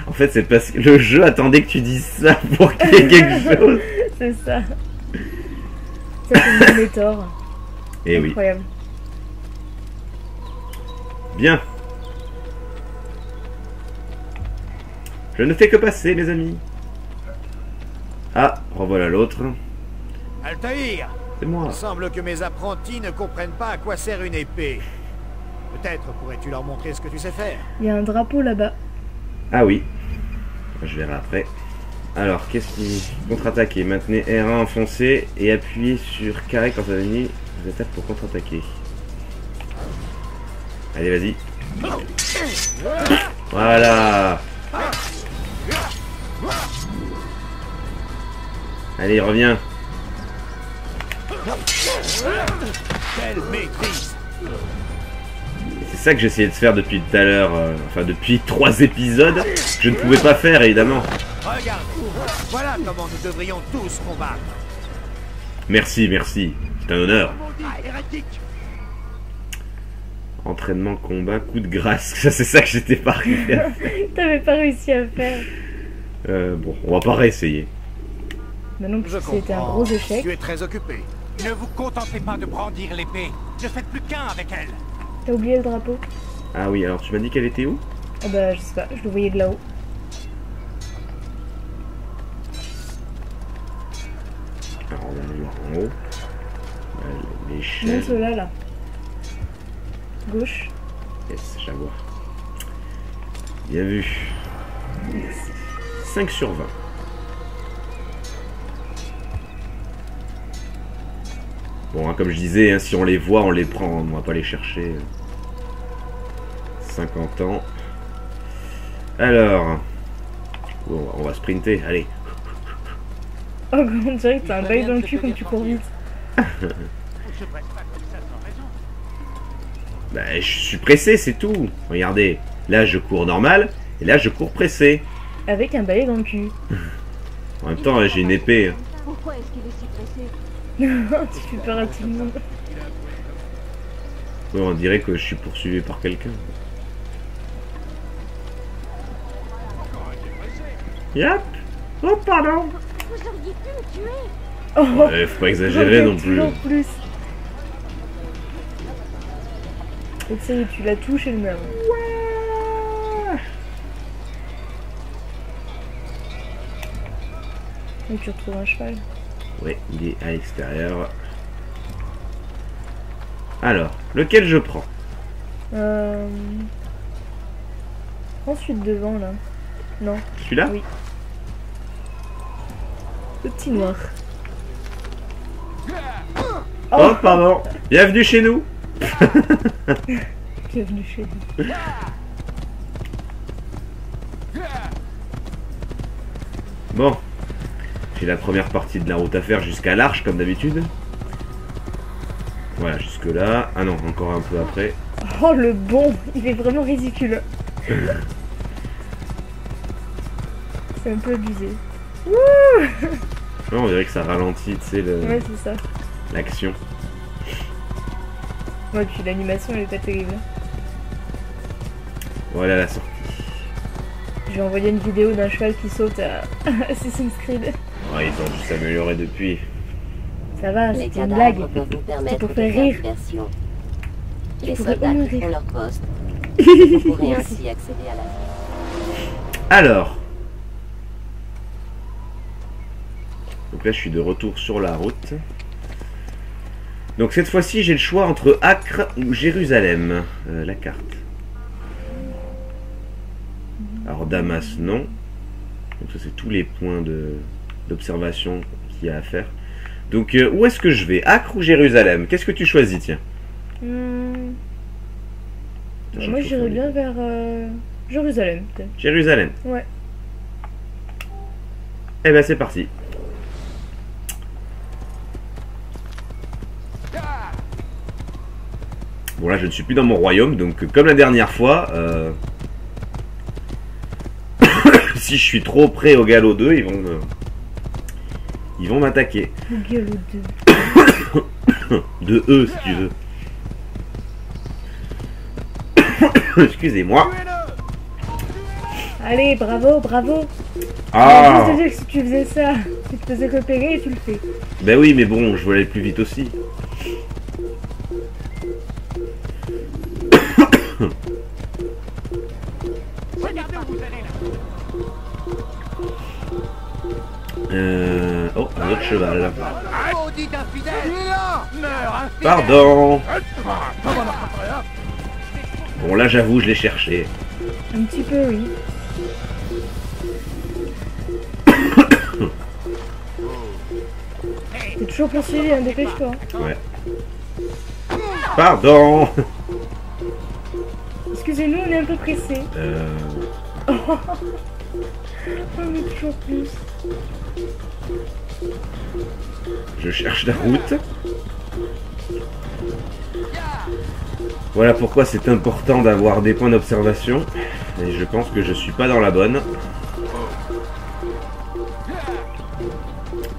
En fait, c'est parce que le jeu attendait que tu dises ça pour qu'il y ait quelque chose. C'est ça. Ça fait une méthode. Eh oui. Incroyable. Bien. Je ne fais que passer, mes amis. Ah, revoilà l'autre. Altaïr! C'est moi. Il semble que mes apprentis ne comprennent pas à quoi sert une épée. Peut-être pourrais-tu leur montrer ce que tu sais faire. Il y a un drapeau là-bas. Ah oui. Je verrai après. Alors, qu'est-ce qui... Contre-attaquer. Maintenez R1 enfoncé et appuyez sur carré quand l'ennemi vous attaque pour contre-attaquer. Allez, vas-y. Voilà. Allez, reviens. Quelle maîtrise! C'est ça que j'essayais de faire depuis tout à l'heure, enfin depuis 3 épisodes, je ne pouvais pas faire évidemment. Regarde, voilà comment nous devrions tous combattre. Merci, merci, c'est un honneur. Hérétique! Entraînement, combat, coup de grâce, ça c'est ça que j'étais pas arrivé à faire. T'avais pas réussi à faire. Bon, on va pas réessayer. Maintenant que c'était un gros échec. Tu es très occupé. Ne vous contentez pas de brandir l'épée. Ne faites plus qu'un avec elle. T'as oublié le drapeau? Ah oui, alors tu m'as dit qu'elle était où? Ah bah je sais pas, je le voyais de là-haut. Alors on va le voir en haut. L'échelle. Monte là. Gauche. Yes, j'avoue. Bien vu. 5 sur 20. Bon, hein, comme je disais, hein, si on les voit, on les prend, on va pas les chercher. 50 ans. Alors. Bon, on va sprinter, allez. Oh, on dirait que t'as un bail dans le cul comme tu cours vite. Bah, je suis pressé, c'est tout. Regardez, là je cours normal, et là je cours pressé. Avec un balai dans le cul. En même temps, j'ai une épée. Pourquoi est-ce qu'il est si pressé? Tu fais peur à tout le monde. Bon, on dirait que je suis poursuivi par quelqu'un. Yep. Oh, pardon. Vous auriez pu me tuer. Oh, Ouais, faut pas exagérer non plus. En plus. Et tu sais, tu la touches et le même. Et tu retrouves un cheval. Ouais, il est à l'extérieur. Alors, lequel je prends? Prends celui de devant là. Non. Celui-là? Oui. Le petit noir. Oh, pardon. Bienvenue chez nous. Bienvenue chez nous. Bon. J'ai la première partie de la route à faire jusqu'à l'Arche, comme d'habitude. Voilà, jusque là. Ah non, encore un peu après. Oh, le bon. Il est vraiment ridicule. C'est un peu abusé. Non, on dirait que ça ralentit, tu sais, Ouais, c'est ça. l'action. Ouais, puis l'animation, elle est pas terrible. Voilà la sortie. J'ai envoyé une vidéo d'un cheval qui saute à Assassin's Creed. Ouais, ils ont dû s'améliorer depuis. Ça va, Les c'était une blague. cadavres peuvent vous C'est permettre pour de faire faire rire. diversion. Les pourrais soldats au moins qui rire. font leur poste. Vous pourrez ainsi accéder à la... Alors. Donc là, je suis de retour sur la route. Donc cette fois-ci, j'ai le choix entre Acre ou Jérusalem. La carte. Alors Damas, non. Donc ça, c'est tous les points d'observation qu'il y a à faire. Donc où est-ce que je vais? Acre ou Jérusalem? Qu'est-ce que tu choisis, tiens? Moi, j'irais bien vers Jérusalem, peut-être. Jérusalem. Ouais. Eh ben c'est parti. Bon là je ne suis plus dans mon royaume, donc comme la dernière fois, si je suis trop près au galop 2, ils vont m'attaquer. Le galop 2. De eux si tu veux. Excusez-moi. Allez, bravo, bravo. Ah. Je te dire que si tu faisais ça, tu te faisais repérer et tu le fais. Ben oui, mais bon, je voulais aller plus vite aussi. Oh, un autre cheval. Pardon. Bon, là, j'avoue, je l'ai cherché. Un petit peu, oui. T'es toujours poursuivi, hein, dépêche-toi. Ouais. Pardon. Excusez-nous, on est un peu pressés. Oh, mais toujours plus. Je cherche la route. Voilà pourquoi c'est important d'avoir des points d'observation. Et je pense que je suis pas dans la bonne.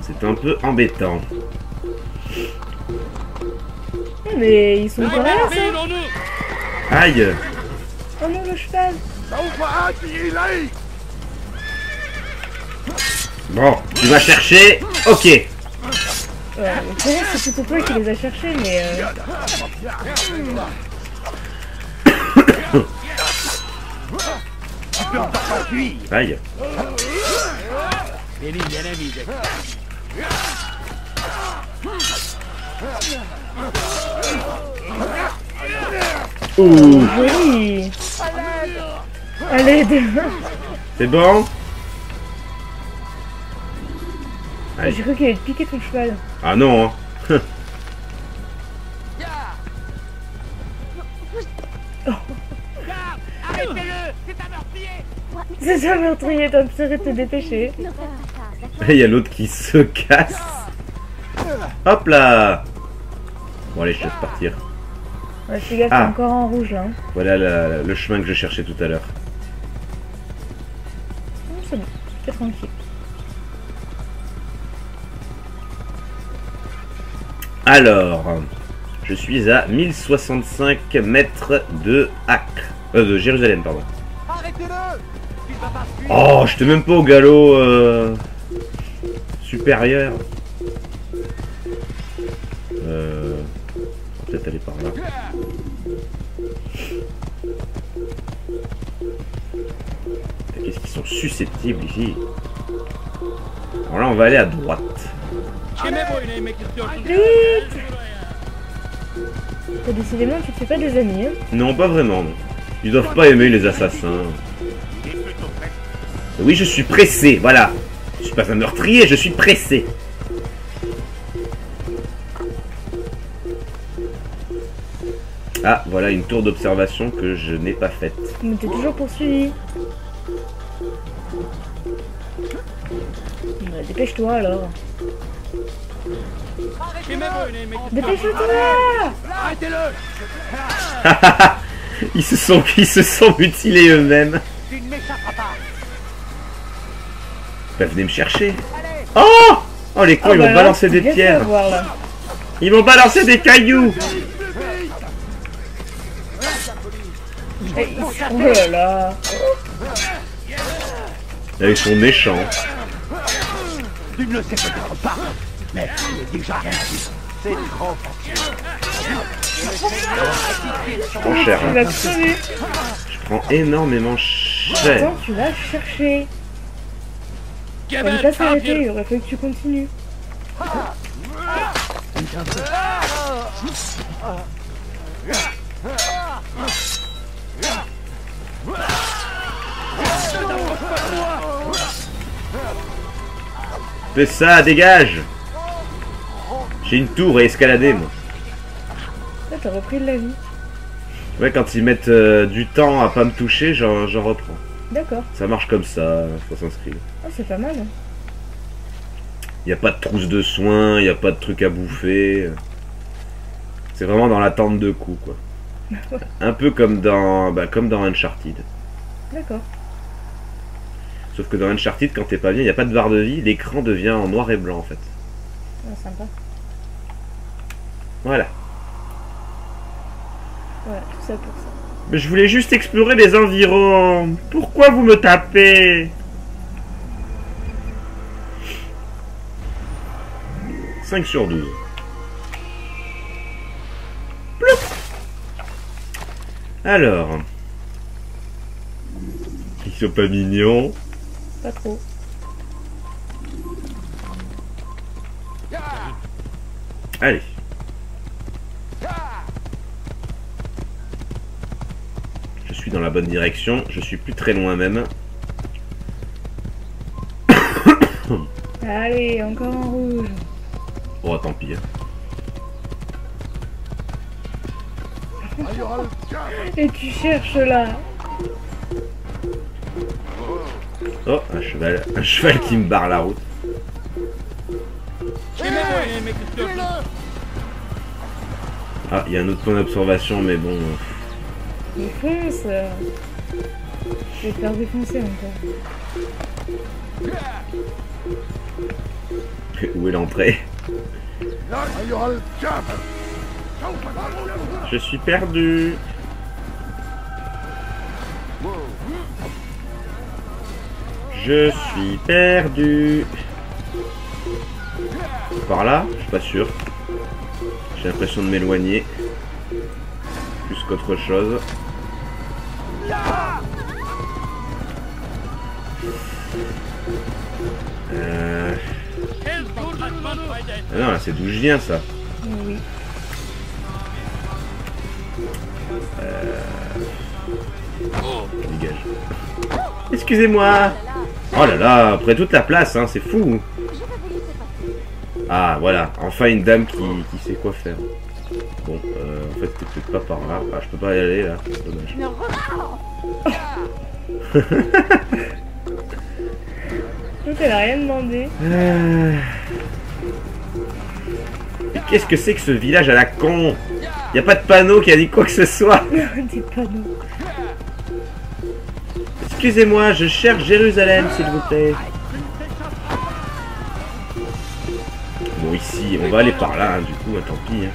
C'est un peu embêtant. Mais ils sont pas là, ça. Aïe. Oh non, le cheval. Bon, tu vas chercher. Ok. C'est plutôt toi qui les a cherchés, mais... Tu peux encore pas fuir. Aïe. Ouh. Joli. Allez, C'est bon? j'ai cru qu'il allait te piquer ton cheval. Ah non, hein. Arrêtez-le. C'est un meurtrier. C'est ça, meurtrier, t'as intérêt de te dépêcher. Ne fais pas ça, d'accord? Il y a l'autre qui se casse. Hop là. Bon allez, je te laisse partir. Ouais, fais gaffe, t'es encore en rouge là. Hein. Voilà le chemin que je cherchais tout à l'heure. C'est bon, t'es tranquille. Alors, je suis à 1065 mètres de Acre. De Jérusalem, pardon. Oh, j'étais même pas au galop supérieur. Peut-être aller par là. Qu'est-ce qu'ils sont susceptibles ici? Alors là, on va aller à droite. Vite! Décidément, tu te fais pas des amis, hein? Non, pas vraiment, non. Ils doivent pas aimer les assassins. Oui, je suis pressé, voilà. Je suis pas un meurtrier, je suis pressé. Ah, voilà une tour d'observation que je n'ai pas faite. Mais t'es toujours poursuivi. Bah, dépêche-toi alors. Dépêche-toi! Ils se sont mutilés eux-mêmes. Bah, venez me chercher. Oh! Oh les cons, ils m'ont balancé des pierres. Ils m'ont balancé des cailloux. Oh là là. Ils sont méchants. Tu ne le sais peut-être pas, mais il est déjà rien vu. C'est trop facile. Je prends cher. Tu Hein. vas crever. Je prends énormément cher. Attends, tu vas chercher. Elle ne pas s'arrêter, il aurait fallu que tu continues. Fais ça, dégage. J'ai une tour à escalader, moi. Là, t'as repris de la vie. Ouais, quand ils mettent du temps à pas me toucher, j'en reprends. D'accord. Ça marche comme ça, faut s'inscrire. Ah, c'est pas mal. Hein. Y a pas de trousse de soins, y a pas de trucs à bouffer. C'est vraiment dans l'attente de coups, quoi. Un peu comme dans Uncharted. D'accord. Sauf que dans Uncharted, quand t'es pas bien, y a pas de barre de vie, l'écran devient en noir et blanc, en fait. Ah, sympa. Voilà. Voilà, tout ça pour ça. Mais je voulais juste explorer les environs. Pourquoi vous me tapez? 5 sur 12. Plouf. Alors. Ils sont pas mignons. Pas trop. Allez. Je suis dans la bonne direction. Je suis plus très loin même. Allez, encore en rouge. Oh, tant pis. Et tu cherches là. Oh, un cheval qui me barre la route. Ah, il y a un autre point d'observation, mais bon. Mais fonce. Je vais te faire défoncer encore. Où est l'entrée? Je suis perdu. Je suis perdu. Par là? Je suis pas sûr. J'ai l'impression de m'éloigner. Plus qu'autre chose. Ah non, là c'est d'où je viens ça. Oui. Dégage. Excusez-moi. Oh là là, après toute la place, hein, c'est fou. Ah voilà, enfin une dame qui sait quoi faire. Bon, en fait c'était peut-être pas par là. Ah, je peux pas y aller là, c'est dommage. Donc elle a rien demandé. Mais qu'est-ce que c'est que ce village à la con? Y a pas de panneau qui a dit quoi que ce soit. Des panneaux. Excusez-moi, je cherche Jérusalem, s'il vous plaît. Bon, ici, on va aller par là, hein, du coup, tant pis.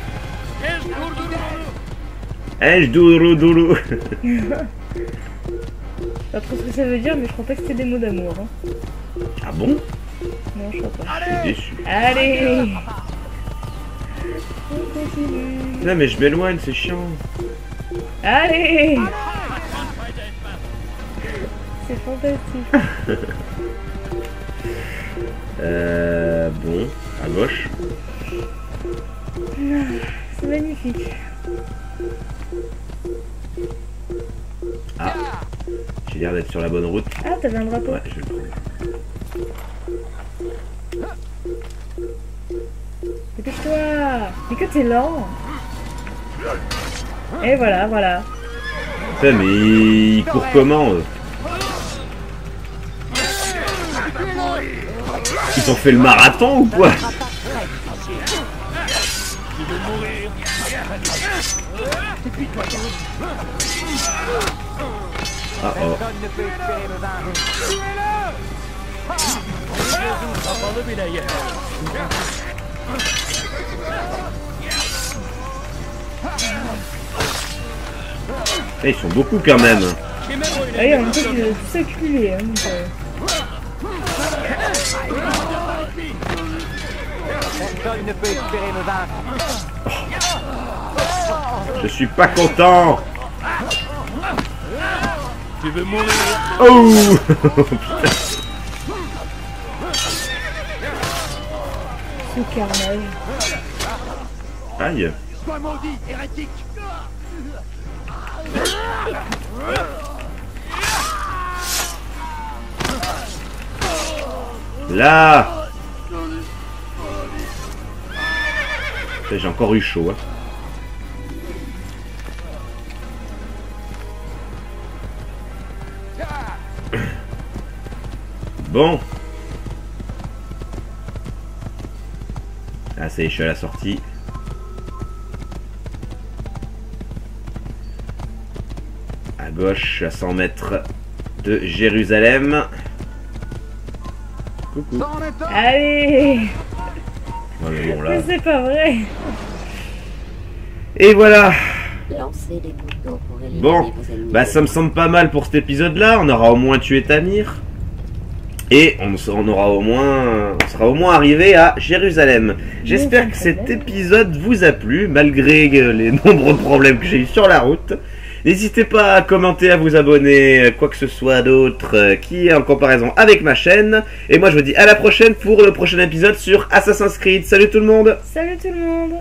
Hein. Doulou. Pas trop ce que ça veut dire, mais je crois pas que c'était des mots d'amour. Hein. Ah bon? Non, je crois pas. Je suis déçu. Allez. On continue. Non, mais je m'éloigne, c'est chiant. Allez. C'est fantastique. Bon, à gauche. C'est magnifique. Ah, j'ai l'air d'être sur la bonne route. Ah, t'avais un drapeau. Ouais, je vais le prendre. Dépêche-toi. Mais que t'es lent. Et voilà, voilà. Putain, mais il court comment Ils ont fait le marathon ou quoi? Ah oh. Ils sont beaucoup quand même. Oui, en même temps, tu dois tous acculer. Hein, donc, Personne ne peut espérer me vaincre. Je suis pas content. Tu veux mourir? Oh putain. ce carnage. Aïe. Sois maudit, hérétique. Là. J'ai encore eu chaud. Hein. Bon. Ah, ça y est, je suis à la sortie. À gauche, à 100 mètres de Jérusalem. Coucou. Allez. Ouais, bon, là. Mais c'est pas vrai. Et voilà. Lancez des boutons pour éliminer Bon, vos ennemis. bah ça me semble pas mal pour cet épisode-là. On aura au moins tué Tamir. Et on sera au moins arrivé à Jérusalem. J'espère que cet épisode vous a plu, malgré les nombreux problèmes que j'ai eu sur la route. N'hésitez pas à commenter, à vous abonner, quoi que ce soit d'autre qui est en comparaison avec ma chaîne. Et moi je vous dis à la prochaine pour le prochain épisode sur Assassin's Creed. Salut tout le monde! Salut tout le monde.